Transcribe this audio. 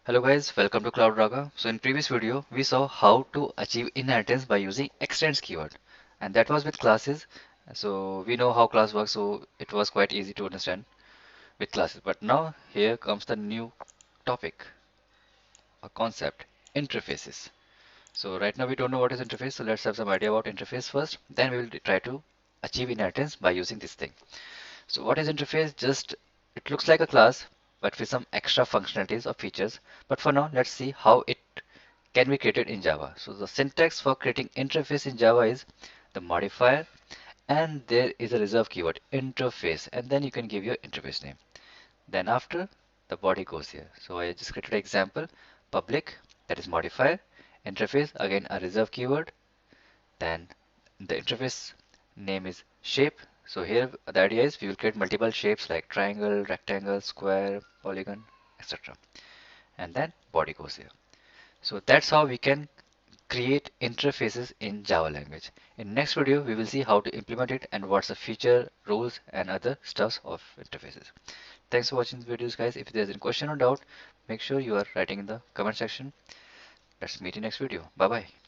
Hello guys, welcome to CloudRaga. So in previous video, we saw how to achieve inheritance by using extends keyword, and that was with classes. So we know how class works, so it was quite easy to understand with classes. But now here comes the new topic, a concept, interfaces. So right now we don't know what is interface, so let's have some idea about interface first. Then we will try to achieve inheritance by using this thing. So what is interface? Just it looks like a class, but with some extra functionalities or features. But for now, let's see how it can be created in Java. So the syntax for creating interface in Java is the modifier, and there is a reserved keyword interface, and then you can give your interface name. Then after, the body goes here. So I just created an example, public, that is modifier, interface, again a reserved keyword, then the interface name is shape. So here the idea is we will create multiple shapes like triangle, rectangle, square, polygon, etc. And then body goes here. So that's how we can create interfaces in Java language. In next video, we will see how to implement it and what's the feature, rules, and other stuffs of interfaces. Thanks for watching the videos, guys. If there's any question or doubt, make sure you are writing in the comment section. Let's meet in next video. Bye bye.